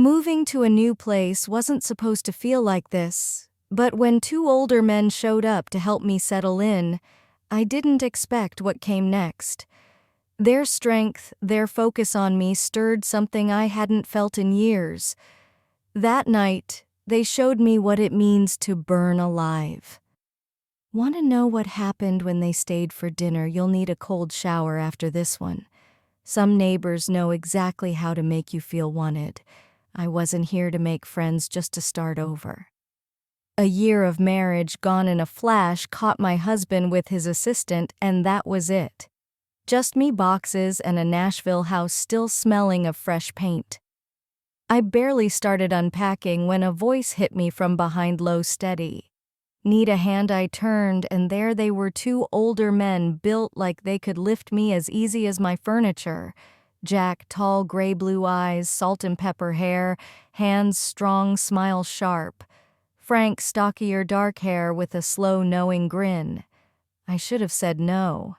Moving to a new place wasn't supposed to feel like this, but when two older men showed up to help me settle in, I didn't expect what came next. Their strength, their focus on me stirred something I hadn't felt in years. That night, they showed me what it means to burn alive. Want to know what happened when they stayed for dinner? You'll need a cold shower after this one. Some neighbors know exactly how to make you feel wanted. I wasn't here to make friends, just to start over. A year of marriage gone in a flash caught my husband with his assistant, and that was it. Just me, boxes, and a Nashville house still smelling of fresh paint. I barely started unpacking when a voice hit me from behind, low, steady. Need a hand? I turned, and there they were, two older men built like they could lift me as easy as my furniture. Jack, tall, gray-blue eyes, salt and pepper hair, hands strong, smile sharp. Frank, stockier, dark hair with a slow, knowing grin. I should have said no.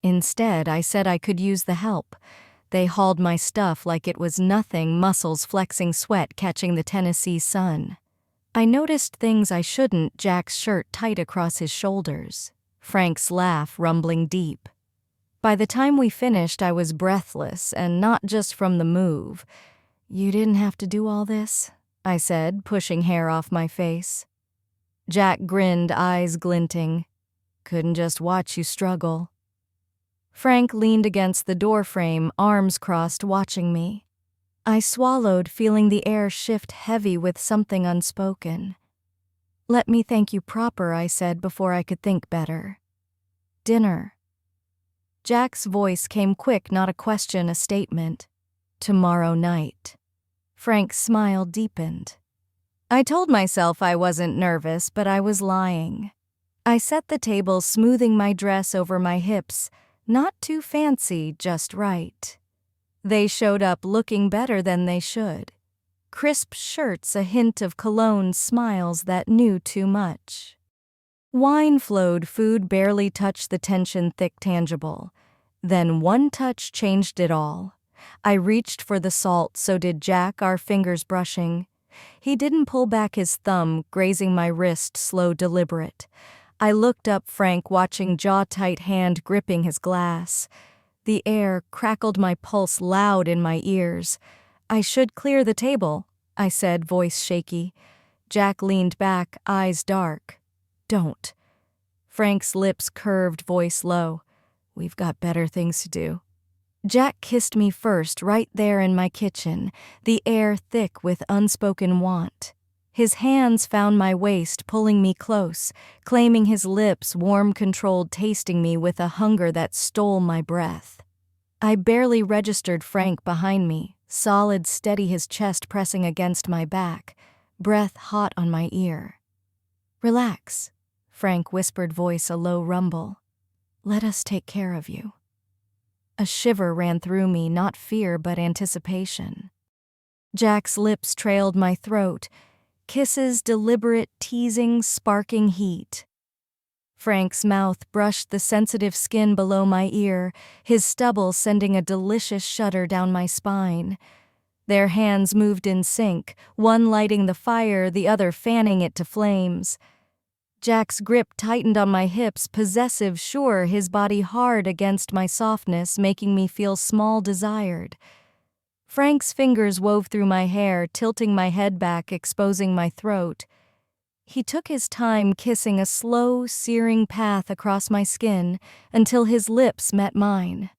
Instead, I said I could use the help. They hauled my stuff like it was nothing, muscles flexing, sweat catching the Tennessee sun. I noticed things I shouldn't: Jack's shirt tight across his shoulders, Frank's laugh rumbling deep. By the time we finished, I was breathless, and not just from the move. "You didn't have to do all this?" I said, pushing hair off my face. Jack grinned, eyes glinting. "Couldn't just watch you struggle." Frank leaned against the doorframe, arms crossed, watching me. I swallowed, feeling the air shift heavy with something unspoken. "Let me thank you proper," I said before I could think better. "Dinner." Jack's voice came quick, not a question, a statement. "Tomorrow night." Frank's smile deepened. I told myself I wasn't nervous, but I was lying. I set the table, smoothing my dress over my hips, not too fancy, just right. They showed up looking better than they should. Crisp shirts, a hint of cologne, smiles that knew too much. Wine flowed, food barely touched the tension, thick, tangible. Then one touch changed it all. I reached for the salt, so did Jack, our fingers brushing. He didn't pull back his thumb, grazing my wrist, slow, deliberate. I looked up, Frank watching, jaw-tight, hand gripping his glass. The air crackled, my pulse loud in my ears. "I should clear the table," I said, voice shaky. Jack leaned back, eyes dark. "Don't." Frank's lips curved, voice low. "We've got better things to do." Jack kissed me first, right there in my kitchen, the air thick with unspoken want. His hands found my waist, pulling me close, claiming his lips, warm, controlled, tasting me with a hunger that stole my breath. I barely registered Frank behind me, solid, steady, his chest pressing against my back, breath hot on my ear. "Relax," Frank whispered, voice a low rumble. "Let us take care of you." A shiver ran through me, not fear but anticipation. Jack's lips trailed my throat, kisses, deliberate, teasing, sparking heat. Frank's mouth brushed the sensitive skin below my ear, his stubble sending a delicious shudder down my spine. Their hands moved in sync, one lighting the fire, the other fanning it to flames. Jack's grip tightened on my hips, possessive, sure, his body hard against my softness, making me feel small, desired. Frank's fingers wove through my hair, tilting my head back, exposing my throat. He took his time, kissing, a slow, searing path across my skin until his lips met mine.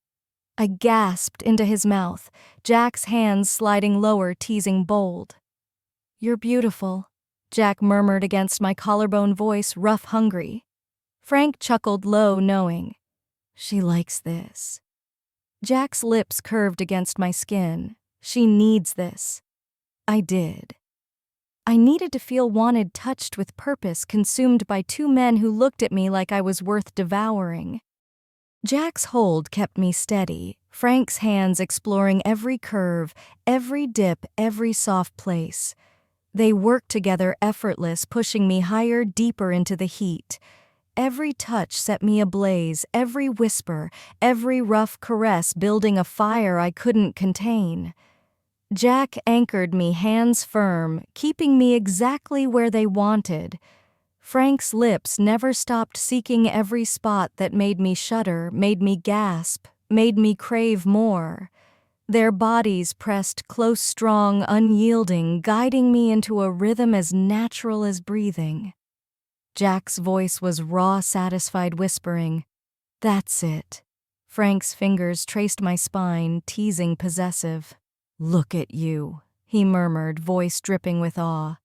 I gasped into his mouth, Jack's hands sliding lower, teasing, bold. "You're beautiful," Jack murmured against my collarbone, voice rough, hungry. Frank chuckled low, knowing. "She likes this." Jack's lips curved against my skin. "She needs this." I did. I needed to feel wanted, touched with purpose, consumed by two men who looked at me like I was worth devouring. Jack's hold kept me steady, Frank's hands exploring every curve, every dip, every soft place. They worked together, effortless, pushing me higher, deeper into the heat. Every touch set me ablaze, every whisper, every rough caress building a fire I couldn't contain. Jack anchored me hands firm, keeping me exactly where they wanted. Frank's lips never stopped seeking every spot that made me shudder, made me gasp, made me crave more. Their bodies pressed close, strong, unyielding, guiding me into a rhythm as natural as breathing. Jack's voice was raw, satisfied whispering, "That's it." Frank's fingers traced my spine, teasing possessive. "Look at you," he murmured, voice dripping with awe.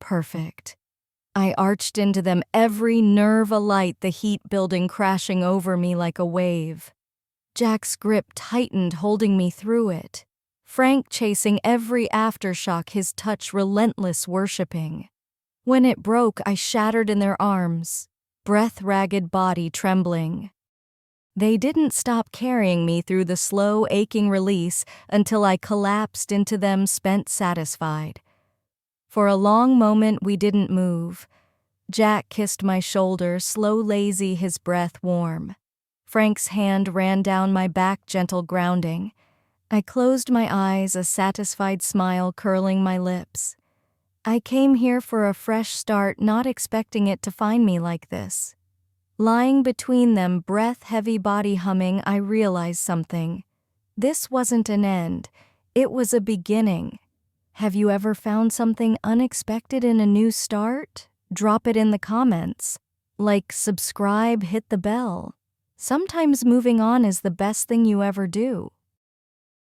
"Perfect." I arched into them, every nerve alight, the heat building, crashing over me like a wave. Jack's grip tightened, holding me through it. Frank chasing every aftershock, his touch relentless, worshipping. When it broke, I shattered in their arms, breath-ragged body trembling. They didn't stop carrying me through the slow, aching release until I collapsed into them, spent, satisfied. For a long moment we didn't move. Jack kissed my shoulder, slow, lazy, his breath warm. Frank's hand ran down my back, gentle grounding. I closed my eyes, a satisfied smile curling my lips. I came here for a fresh start, not expecting it to find me like this. Lying between them, breath-heavy, body humming, I realized something. This wasn't an end. It was a beginning. Have you ever found something unexpected in a new start? Drop it in the comments. Like, subscribe, hit the bell. Sometimes moving on is the best thing you ever do.